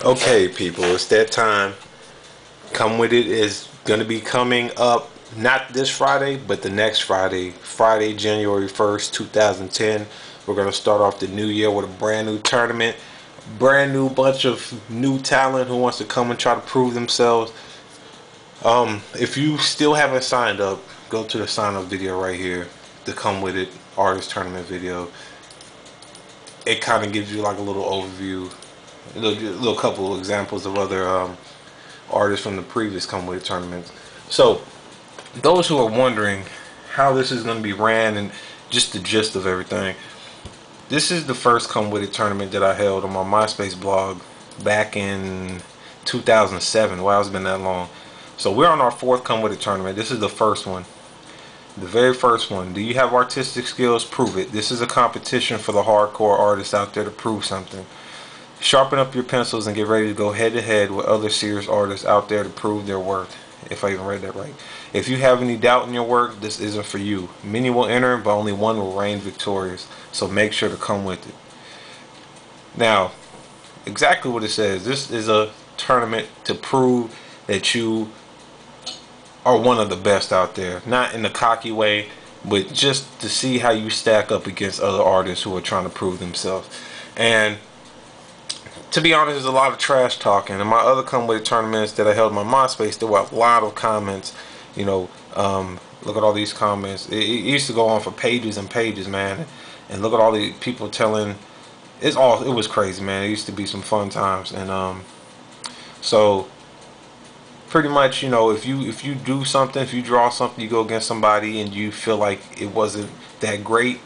Okay, people, it's that time. Come With It is going to be coming up not this Friday, but the next Friday, Friday, January 1st, 2010. We're going to start off the new year with a brand new tournament, brand new bunch of new talent who wants to come and try to prove themselves. If you still haven't signed up, go to the sign up video right here, the Come With It artist tournament video. It kind of gives you like a little overview, a little couple of examples of other artists from the previous Come With It tournaments. So, those who are wondering how this is going to be ran and just the gist of everything, this is the first Come With It tournament that I held on my MySpace blog back in 2007. Wow, it's been that long. So we're on our fourth Come With It tournament. This is the first one. The very first one. Do you have artistic skills? Prove it. This is a competition for the hardcore artists out there to prove something. Sharpen up your pencils and get ready to go head to head with other serious artists out there to prove their worth. If I even read that right. If you have any doubt in your work, this isn't for you. Many will enter, but only one will reign victorious. So make sure to come with it. Now, exactly what it says. This is a tournament to prove that you are one of the best out there. Not in a cocky way, but just to see how you stack up against other artists who are trying to prove themselves. And to be honest, there's a lot of trash talking. In my other Come With It tournaments that I held in my MySpace, there were a lot of comments. You know, look at all these comments. It used to go on for pages and pages, man. And look at all the people telling. It was crazy, man. It used to be some fun times. And so pretty much, you know, if you do something, if you draw something, you go against somebody, and you feel like it wasn't that great,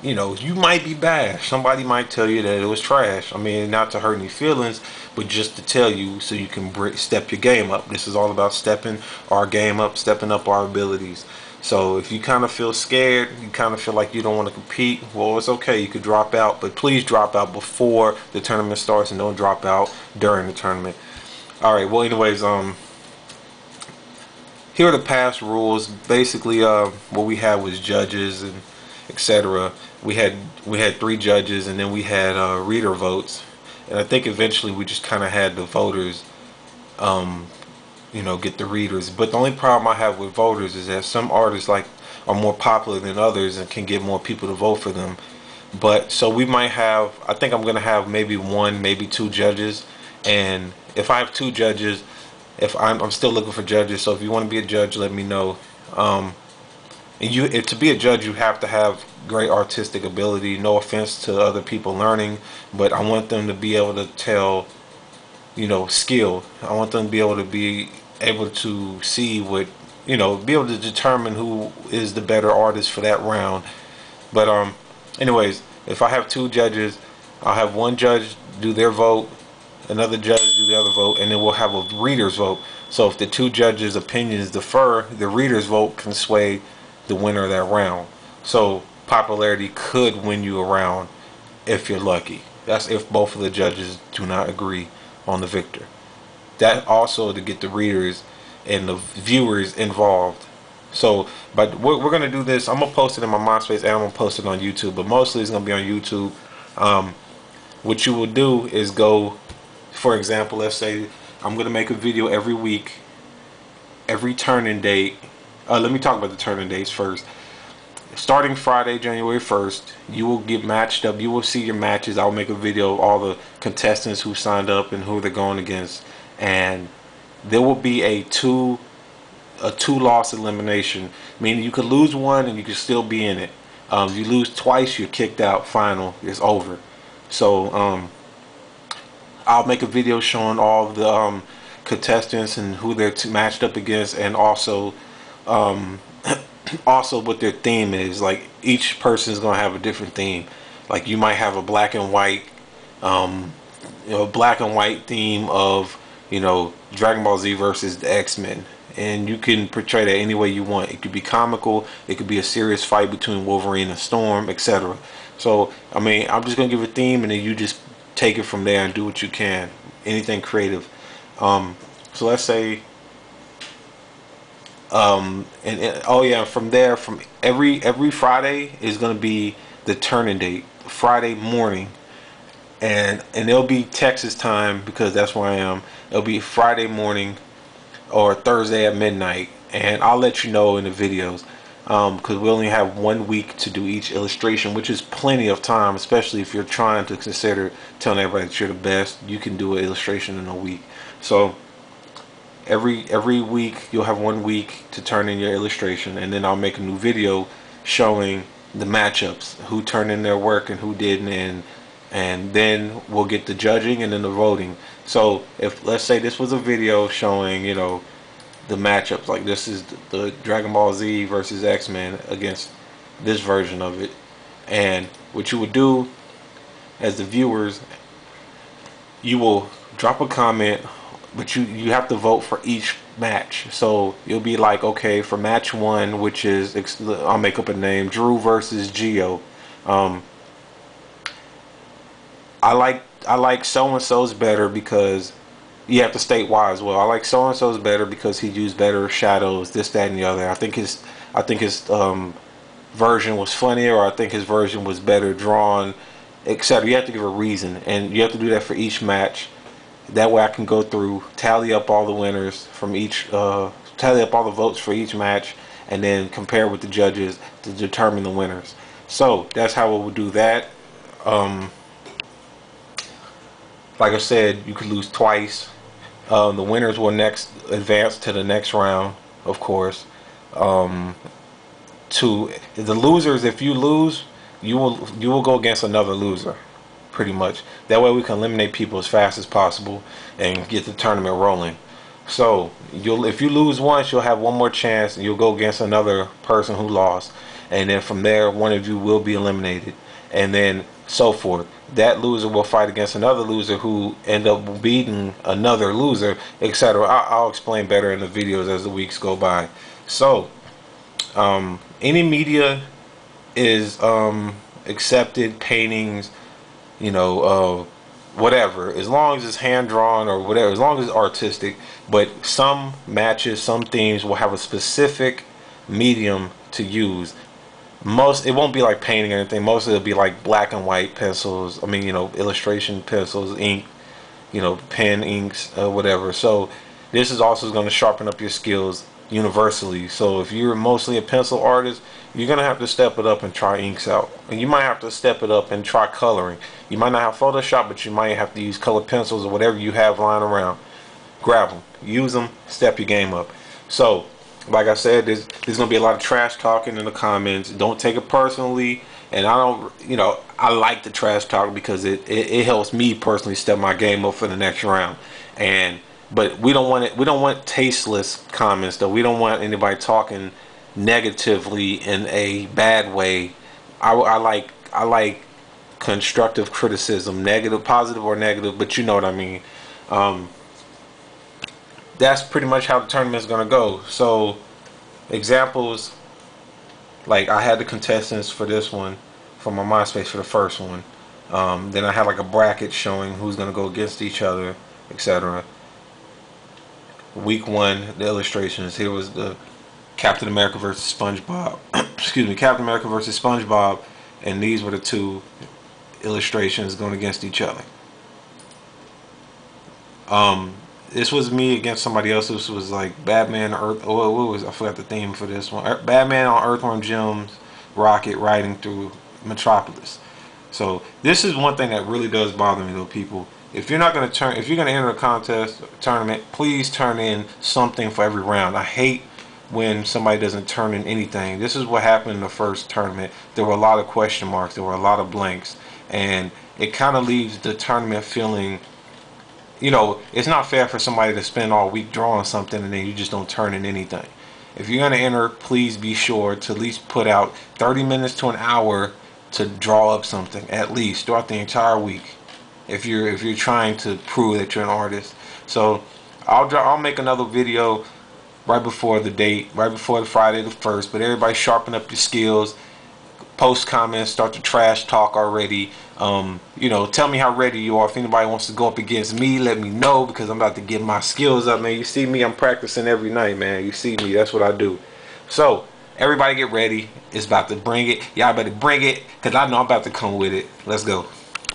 you know, you might be bashed. Somebody might tell you that it was trash. I mean, not to hurt any feelings, but just to tell you so you can step your game up. This is all about stepping our game up, stepping up our abilities. So if you kind of feel scared, you kind of feel like you don't want to compete, well, it's okay. You could drop out, but please drop out before the tournament starts, and don't drop out during the tournament. All right. Well, anyways, here are the past rules. Basically, what we had was judges and etc. We had 3 judges, and then we had reader votes, and I think eventually we just kind of had the voters, you know, get the readers. But the only problem I have with voters is that some artists are more popular than others and can get more people to vote for them. But so we might have. I think I'm gonna have maybe 1, maybe 2 judges, and if I have 2 judges, if I'm still looking for judges. So if you want to be a judge, let me know. And to be a judge, you have to have great artistic ability. No offense to other people learning, but I want them to be able to tell, you know, skill. I want them to be able to see what, you know, be able to determine who is the better artist for that round. But anyways, if I have 2 judges, I'll have 1 judge do their vote, another judge do the other vote, and then we'll have a reader's vote. So if the 2 judges' opinions differ, the reader's vote can sway the winner of that round. So popularity could win you a round if you're lucky. That's if both of the judges do not agree on the victor. That also to get the readers and the viewers involved. So, but we're gonna do this. I'm gonna post it in my MySpace and I'm gonna post it on YouTube, but mostly it's gonna be on YouTube. What you will do is go, for example, let's say I'm going to make a video every week, every turning date. Let me talk about the turning dates first. Starting Friday, January 1st, you will get matched up. You will see your matches. I'll make a video of all the contestants who signed up and who they're going against. And there will be a two loss elimination, meaning you could lose one and you could still be in it. If you lose twice, you're kicked out. Final, it's over. So I'll make a video showing all the contestants and who they're matched up against, and also also what their theme is. Like each person is gonna have a different theme. Like you might have a black and white, black and white theme of, you know, Dragon Ball Z versus the X-Men, and you can portray that any way you want. It could be comical, it could be a serious fight between Wolverine and Storm, etc. So I mean, I'm just gonna give a theme, and then you just take it from there and do what you can. Anything creative. So let's say, oh yeah, from there, from every Friday is gonna be the turning date. Friday morning, and it'll be Texas time because that's where I am. It'll be Friday morning or Thursday at midnight, and I'll let you know in the videos, because we only have 1 week to do each illustration, which is plenty of time, especially if you're trying to consider telling everybody that you're the best. You can do an illustration in a week. So every week you'll have 1 week to turn in your illustration, and then I'll make a new video showing the matchups, who turned in their work and who didn't, and then we'll get the judging and then the voting. So if, let's say this was a video showing, you know, the matchups, like this is the Dragon Ball Z versus X-Men against this version of it, and what you would do as the viewers, you will drop a comment, but you have to vote for each match. So you'll be like, okay, for match 1, which is, I'll make up a name, Drew versus Geo, I like so and so's better because you have to state why as well. I like so and so's better because he used better shadows, this, that, and the other. I think his version was funnier, or I think his version was better drawn, etc. You have to give a reason, and you have to do that for each match. That way I can go through, tally up all the winners from each, tally up all the votes for each match, and then compare with the judges to determine the winners. So that's how we will do that. Like I said, you could lose twice. The winners will next advance to the next round, of course. To the losers, if you lose, you will go against another loser, pretty much. That way we can eliminate people as fast as possible and get the tournament rolling. So if you lose once, you'll have one more chance, and you'll go against another person who lost, and then from there, one of you will be eliminated, and then so forth. That loser will fight against another loser who end up beating another loser, etc. I'll explain better in the videos as the weeks go by. So any media is accepted, paintings, you know, whatever, as long as it's hand drawn or whatever, as long as it's artistic. But some matches, some themes will have a specific medium to use. It won't be like painting or anything. Most of it'll be like black and white pencils. I mean, you know, illustration pencils, ink, you know, pen, inks, whatever. So this is also going to sharpen up your skills universally. So if you're mostly a pencil artist, you're going to have to step it up and try inks out. And you might have to step it up and try coloring. You might not have Photoshop, but you might have to use colored pencils or whatever you have lying around. Grab them, use them, step your game up. So like I said, there's going to be a lot of trash talking in the comments. Don't take it personally. And I don't, you know, I like the trash talk because it helps me personally step my game up for the next round. But we don't want it. We don't want tasteless comments, though. We don't want anybody talking negatively in a bad way. I like constructive criticism, negative, positive or negative, but you know what I mean. That's pretty much how the tournament is going to go. So examples, like I had the contestants for this one from my MySpace for the first one. Then I had like a bracket showing who's going to go against each other, etc. Week 1, the illustrations. Here was the Captain America versus SpongeBob. Excuse me, Captain America versus SpongeBob, and these were the two illustrations going against each other. This was me against somebody else. This was like Batman, Earth. Oh, what was, I forgot the theme for this one. Batman on Earthworm Jim's rocket riding through Metropolis. So this is one thing that really does bother me, though, people. If you're not going to if you're going to enter a contest, tournament, please turn in something for every round. I hate when somebody doesn't turn in anything. This is what happened in the first tournament. There were a lot of question marks. There were a lot of blanks, and it kind of leaves the tournament feeling, you know, it's not fair for somebody to spend all week drawing something and then you just don't turn in anything. If you're going to enter, please be sure to at least put out 30 minutes to an hour to draw up something, at least throughout the entire week, if you're trying to prove that you're an artist. So I'll make another video right before the date, right before the Friday the 1st, but everybody sharpen up your skills, post comments, start to trash talk already. You know, tell me how ready you are. If anybody wants to go up against me, let me know, because I'm about to get my skills up, man. You see me, I'm practicing every night, man. You see me, that's what I do. So everybody get ready. It's about to bring it. Y'all better bring it, because I know I'm about to come with it. Let's go.